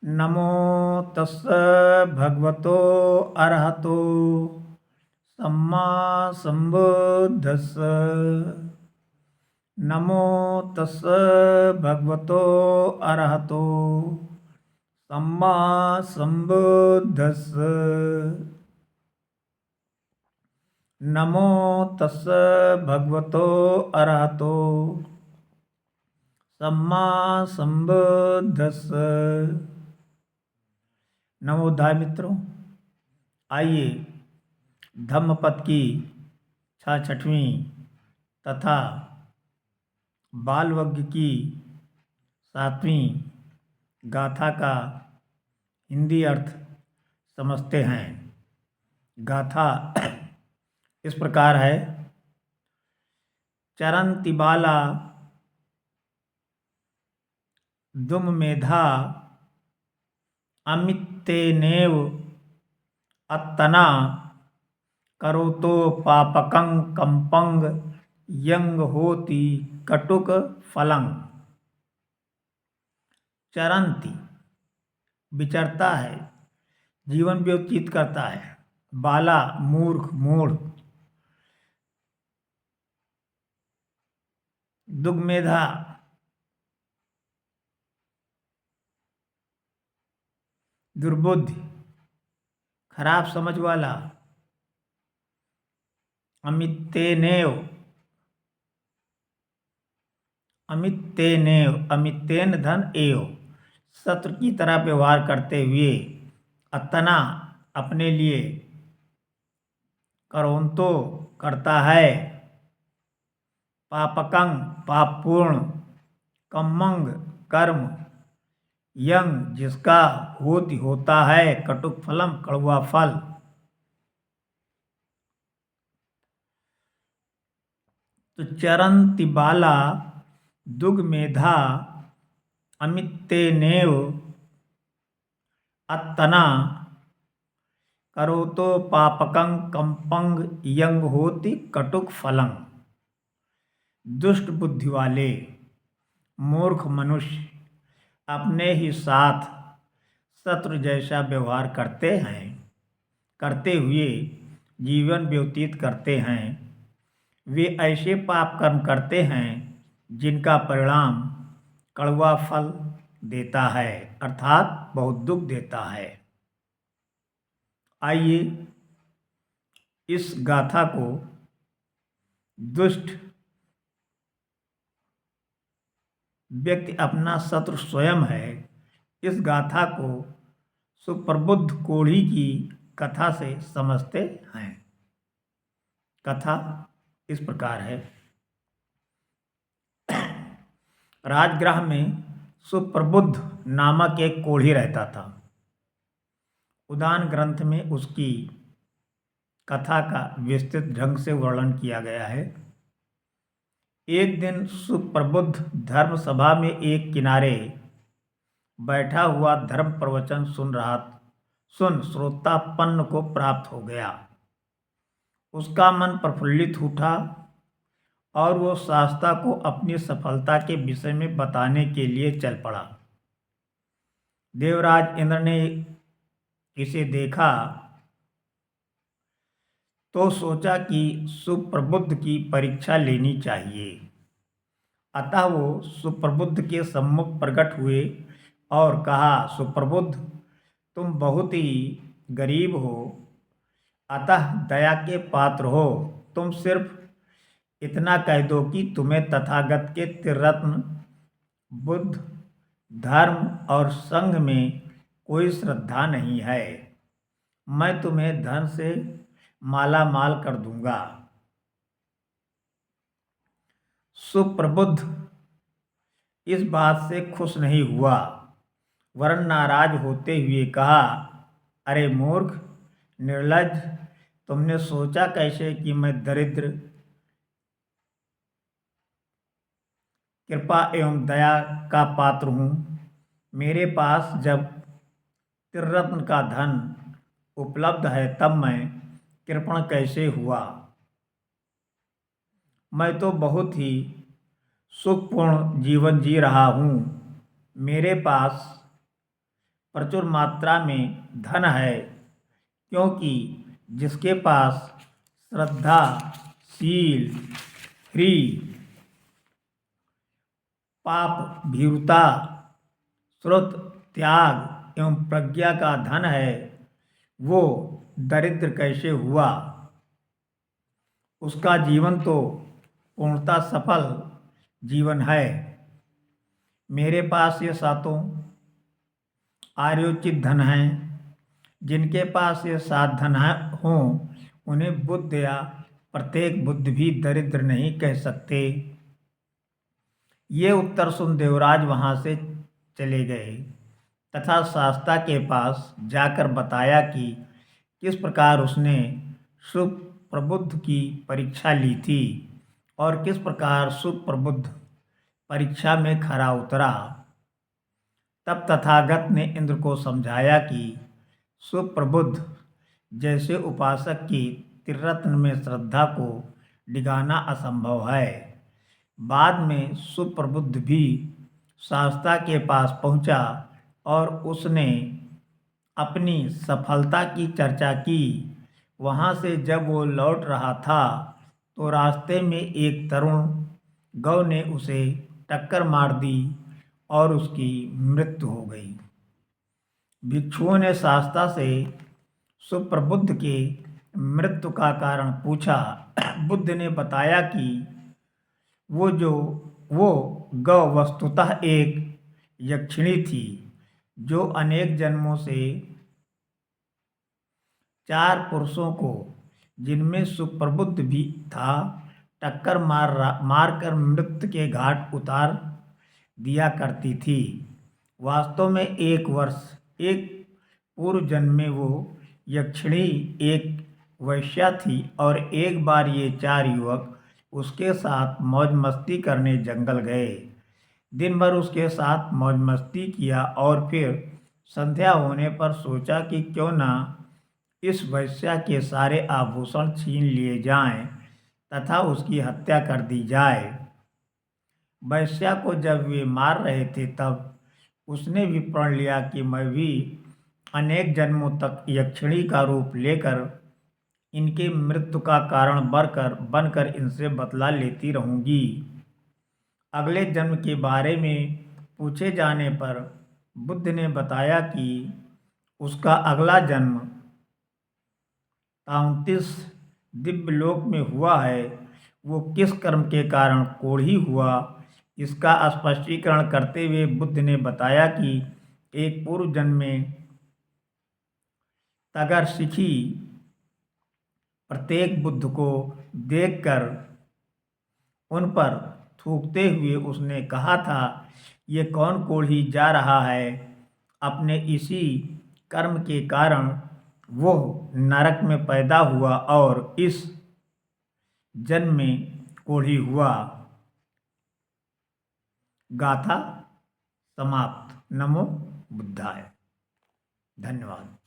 नमो तस्स भगवतो अरहतो सम्मा संबुद्धस्स। नमो तस्स भगवतो अरहतो सम्मा संबुद्धस्स। नमो तस्स भगवतो अरहतो सम्मा संबुद्धस्स। नवोधाय मित्रों, आइए धम्मपद की 66वीं तथा बालवग्ग की 7वीं गाथा का हिंदी अर्थ समझते हैं। गाथा इस प्रकार है। चरन्ति बाला दुममेधा अमित्तेनेव अत्तना करोतो पापकं कंपंग यंग होति कटुक फलं। चरन्ति विचरता है, जीवन व्यतीत करता है। बाला मूर्ख मूढ़, दुग्मेधा दुर्बुद्धि, खराब समझ वाला। अमित्तेनेव अमित्तेनेव अमित्तेन धन एव, शत्रु की तरह व्यवहार करते हुए। अतना अपने लिए, करोंतो करता है, पापकं पापपूर्ण, कम्मंग कर्म, यंग जिसका होता है, कटुक फलम कड़वा फल। तो चरन्ति बाला दुग्मेधा अमित्तेनेव अत्तना करोतो पापकं कंपंग यंग होति कटुक फलं। दुष्ट बुद्धि वाले मूर्ख मनुष्य अपने ही साथ शत्रु जैसा व्यवहार करते हुए जीवन व्यतीत करते हैं। वे ऐसे पाप कर्म करते हैं जिनका परिणाम कड़वा फल देता है, अर्थात बहुत दुख देता है। आइए इस गाथा को दुष्ट व्यक्ति अपना शत्रु स्वयं है, इस गाथा को सुप्रबुद्ध कोढ़ी की कथा से समझते हैं। कथा इस प्रकार है। राजगृह में सुप्रबुद्ध नामक एक कोढ़ी रहता था। उदान ग्रंथ में उसकी कथा का विस्तृत ढंग से वर्णन किया गया है। एक दिन सुप्रबुद्ध धर्म सभा में एक किनारे बैठा हुआ धर्म प्रवचन सुन श्रोतापन्न को प्राप्त हो गया। उसका मन प्रफुल्लित उठा और वो शास्ता को अपनी सफलता के विषय में बताने के लिए चल पड़ा। देवराज इंद्र ने इसे देखा तो सोचा कि सुप्रबुद्ध की परीक्षा लेनी चाहिए। अतः वो सुप्रबुद्ध के सम्मुख प्रकट हुए और कहा, सुप्रबुद्ध, तुम बहुत ही गरीब हो, अतः दया के पात्र हो। तुम सिर्फ इतना कह दो कि तुम्हें तथागत के त्रिरत्न बुद्ध, धर्म और संघ में कोई श्रद्धा नहीं है, मैं तुम्हें धन से माला माल कर दूंगा। सुप्रबुद्ध इस बात से खुश नहीं हुआ, वरन नाराज होते हुए कहा, अरे मूर्ख निर्लज्ज, तुमने सोचा कैसे कि मैं दरिद्र, कृपा एवं दया का पात्र हूँ। मेरे पास जब त्रिरत्न का धन उपलब्ध है तब मैं कृपण कैसे हुआ। मैं तो बहुत ही सुखपूर्ण जीवन जी रहा हूँ। मेरे पास प्रचुर मात्रा में धन है, क्योंकि जिसके पास श्रद्धा, शील, ह्री, पाप, भीरुता, श्रुत, त्याग एवं प्रज्ञा का धन है, वो दरिद्र कैसे हुआ? उसका जीवन तो पूर्णतः सफल जीवन है। मेरे पास ये सातों आर्योचित धन हैं। जिनके पास ये सात धन हों, उन्हें बुद्ध या प्रत्येक बुद्ध भी दरिद्र नहीं कह सकते। ये उत्तर सुन देवराज वहाँ से चले गए तथा शास्ता के पास जाकर बताया कि किस प्रकार उसने सुप्रबुद्ध की परीक्षा ली थी और किस प्रकार सुप्रबुद्ध परीक्षा में खरा उतरा। तब तथागत ने इंद्र को समझाया कि सुप्रबुद्ध जैसे उपासक की त्रिरत्न में श्रद्धा को डिगाना असंभव है। बाद में सुप्रबुद्ध भी शास्ता के पास पहुंचा और उसने अपनी सफलता की चर्चा की। वहां से जब वो लौट रहा था तो रास्ते में एक तरुण गौ ने उसे टक्कर मार दी और उसकी मृत्यु हो गई। भिक्षुओं ने शास्ता से सुप्रबुद्ध के मृत्यु का कारण पूछा। बुद्ध ने बताया कि वो गौ वस्तुतः एक यक्षिणी थी, जो अनेक जन्मों से 4 पुरुषों को, जिनमें सुप्रबुद्ध भी था, टक्कर मारकर मृत्यु के घाट उतार दिया करती थी। वास्तव में एक पूर्व जन्म में वो यक्षिणी एक वैश्या थी और एक बार ये 4 युवक उसके साथ मौज मस्ती करने जंगल गए। दिन भर उसके साथ मौज मस्ती किया और फिर संध्या होने पर सोचा कि क्यों ना इस वैश्या के सारे आभूषण छीन लिए जाएं तथा उसकी हत्या कर दी जाए। वैश्या को जब वे मार रहे थे तब उसने भी प्रण लिया कि मैं भी अनेक जन्मों तक यक्षिणी का रूप लेकर इनके मृत्यु का कारण बनकर इनसे बदला लेती रहूंगी। अगले जन्म के बारे में पूछे जाने पर बुद्ध ने बताया कि उसका अगला जन्म 33 दिव्य लोक में हुआ है। वो किस कर्म के कारण कोढ़ी हुआ, इसका स्पष्टीकरण करते हुए बुद्ध ने बताया कि एक पूर्व जन्म में तगरशिखी प्रत्येक बुद्ध को देखकर उन पर थूकते हुए उसने कहा था, ये कौन कोढ़ी जा रहा है? अपने इसी कर्म के कारण वो नरक में पैदा हुआ और इस जन्म में कोढ़ी हुआ। गाथा समाप्त। नमो बुद्धाय। धन्यवाद।